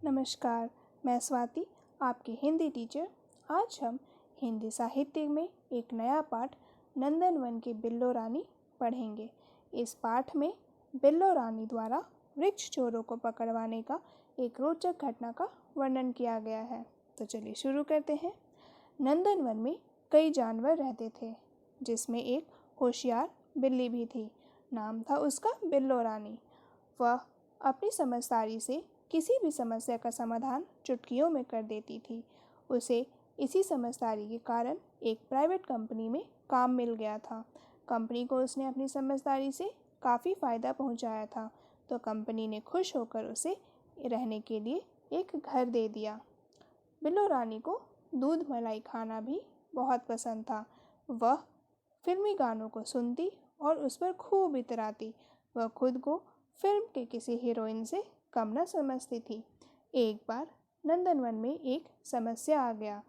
नमस्कार, मैं स्वाति, आपकी हिंदी टीचर। आज हम हिंदी साहित्य में एक नया पाठ नंदनवन की बिल्लो रानी पढ़ेंगे। इस पाठ में बिल्लो रानी द्वारा वृक्ष चोरों को पकड़वाने का एक रोचक घटना का वर्णन किया गया है। तो चलिए शुरू करते हैं। नंदनवन में कई जानवर रहते थे, जिसमें एक होशियार बिल्ली भी थी। नाम था उसका बिल्लो रानी। वह अपनी समझदारी से किसी भी समस्या का समाधान चुटकियों में कर देती थी। उसे इसी समझदारी के कारण एक प्राइवेट कंपनी में काम मिल गया था। कंपनी को उसने अपनी समझदारी से काफ़ी फ़ायदा पहुंचाया था, तो कंपनी ने खुश होकर उसे रहने के लिए एक घर दे दिया। बिल्लो रानी को दूध मलाई खाना भी बहुत पसंद था। वह फिल्मी गानों को सुनती और उस पर खूब इतराती। वह खुद को फिल्म के किसी हीरोइन से कम न समझती थी। एक बार नंदनवन में एक समस्या आ गया।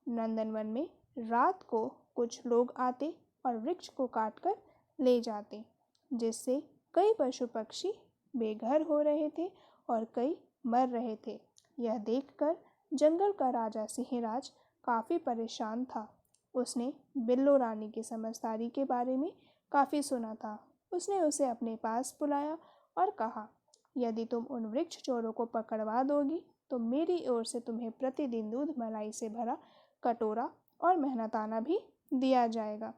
नंदनवन में रात को कुछ लोग आते और वृक्ष को काटकर ले जाते, जिससे कई पशु पक्षी बेघर हो रहे थे और कई मर रहे थे। यह देखकर जंगल का राजा सिंहराज काफ़ी परेशान था। उसने बिल्लो रानी की समझदारी के बारे में काफ़ी सुना था। उसने उसे अपने पास बुलाया और कहा, यदि तुम उन वृक्ष चोरों को पकड़वा दोगी तो मेरी ओर से तुम्हें प्रतिदिन दूध मलाई से भरा कटोरा और मेहनताना भी दिया जाएगा।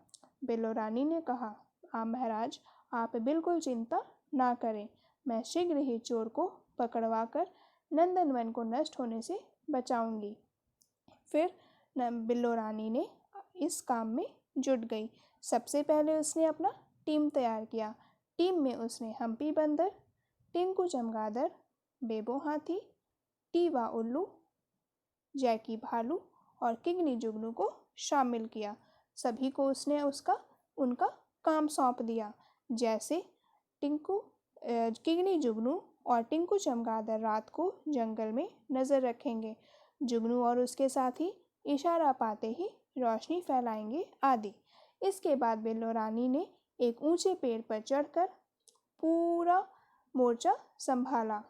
बिल्लो रानी ने कहा, महाराज, आप बिल्कुल चिंता ना करें। मैं शीघ्र ही चोर को पकड़वा कर नंदनवन को नष्ट होने से बचाऊंगी। फिर बिल्लो रानी ने इस काम में जुट गई। सबसे पहले उसने अपना टीम तैयार किया। टीम में उसने हम्पी बंदर, टिंकू चमगादड़, बेबो हाथी, टीवा उल्लू, जैकी भालू और किंगनी जुगनू को शामिल किया। सभी को उसने उनका काम सौंप दिया। जैसे किंगनी जुगनू और टिंकू चमगादड़ रात को जंगल में नज़र रखेंगे। जुगनू और उसके साथी इशारा पाते ही रोशनी फैलाएंगे आदि। इसके बाद बिल्लो रानी ने एक ऊंचे पेड़ पर चढ़कर पूरा मोर्चा संभाला।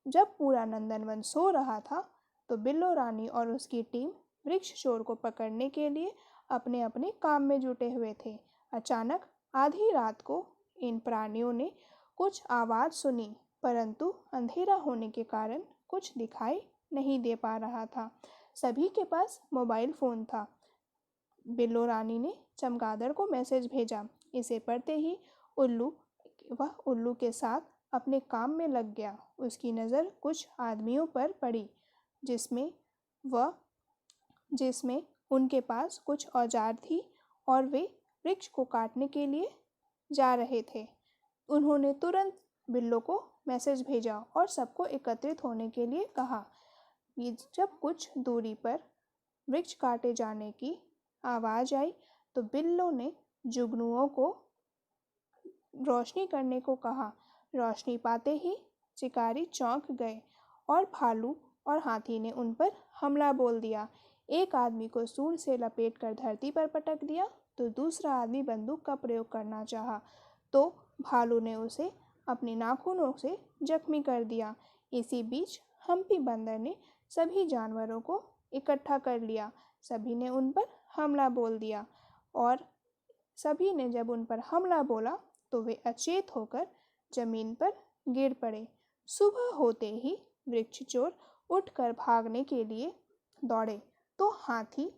जब पूरा नंदनवन सो रहा था, तो बिल्लो रानी और उसकी टीम वृक्ष चोर को पकड़ने के लिए अपने अपने काम में जुटे हुए थे। अचानक आधी रात को इन प्राणियों ने कुछ आवाज़ सुनी, परंतु अंधेरा होने के कारण कुछ दिखाई नहीं दे पा रहा था। सभी के पास मोबाइल फ़ोन था। बिल्लो रानी ने चमगादड़ को मैसेज भेजा। इसे पढ़ते ही वह उल्लू के साथ अपने काम में लग गया। उसकी नज़र कुछ आदमियों पर पड़ी, जिसमें उनके पास कुछ औजार थी और वे वृक्ष को काटने के लिए जा रहे थे। उन्होंने तुरंत बिल्लो को मैसेज भेजा और सबको एकत्रित होने के लिए कहा। जब कुछ दूरी पर वृक्ष काटे जाने की आवाज़ आई, तो बिल्लो ने जुगनुओं को रोशनी करने को कहा। रोशनी पाते ही शिकारी चौंक गए और भालू और हाथी ने उन पर हमला बोल दिया। एक आदमी को सूंड से लपेटकर धरती पर पटक दिया, तो दूसरा आदमी बंदूक का प्रयोग करना चाहा, तो भालू ने उसे अपने नाखूनों से जख्मी कर दिया। इसी बीच हम्पी बंदर ने सभी जानवरों को इकट्ठा कर लिया। सभी ने उन पर हमला बोल दिया और सभी ने जब उन पर हमला बोला, तो वे अचेत होकर जमीन पर गिर पड़े। सुबह होते ही वृक्ष चोर उठकर भागने के लिए दौड़े, तो हाथी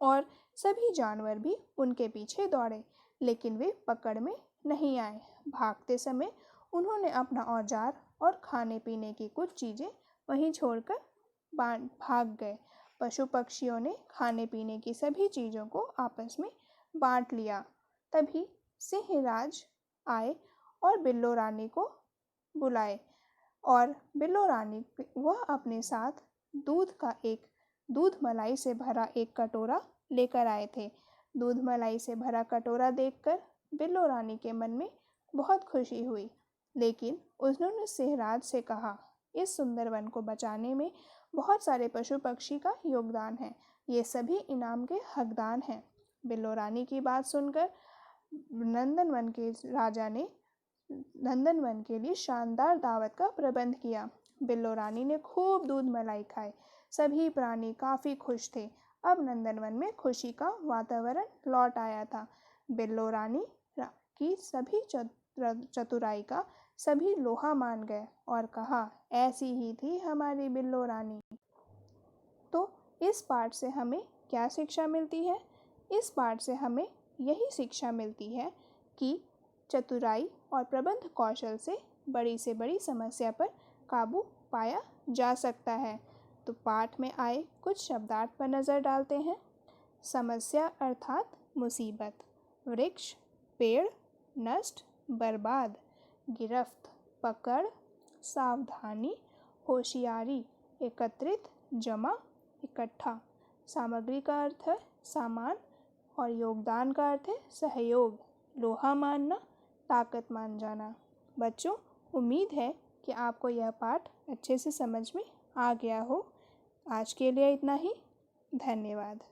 और सभी जानवर भी उनके पीछे दौड़े, लेकिन वे पकड़ में नहीं आए। भागते समय उन्होंने अपना औजार और खाने पीने की कुछ चीज़ें वहीं छोड़कर भाग गए। पशु पक्षियों ने खाने पीने की सभी चीज़ों को आपस में बांट लिया। तभी सिंहराज आए और बिल्लो रानी को बुलाए, और बिल्लो रानी वह अपने साथ दूध मलाई से भरा एक कटोरा लेकर आए थे। दूध मलाई से भरा कटोरा देखकर बिल्लो रानी के मन में बहुत खुशी हुई, लेकिन उन्होंने सिंहराज से कहा, इस सुंदर वन को बचाने में बहुत सारे पशु पक्षी का योगदान है। ये सभी इनाम के हकदार हैं। बिल्लो रानी की बात सुनकर नंदनवन के राजा ने नंदनवन के लिए शानदार दावत का प्रबंध किया। बिल्लो रानी ने खूब दूध मलाई खाए। सभी प्राणी काफ़ी खुश थे। अब नंदनवन में खुशी का वातावरण लौट आया था। बिल्लो रानी की सभी चतुराई का सभी लोहा मान गए और कहा, ऐसी ही थी हमारी बिल्लो रानी। तो इस पाठ से हमें क्या शिक्षा मिलती है? इस पाठ से हमें यही शिक्षा मिलती है कि चतुराई और प्रबंध कौशल से बड़ी समस्या पर काबू पाया जा सकता है। तो पाठ में आए कुछ शब्दार्थ पर नज़र डालते हैं। समस्या अर्थात मुसीबत, वृक्ष, पेड़, नष्ट, बर्बाद, गिरफ्त, पकड़, सावधानी, होशियारी, एकत्रित, जमा, इकट्ठा। सामग्री का अर्थ है सामान और योगदान का अर्थ है सहयोग, लोहा मानना, ताकत मान जाना। बच्चों, उम्मीद है कि आपको यह पाठ अच्छे से समझ में आ गया हो। आज के लिए इतना ही। धन्यवाद।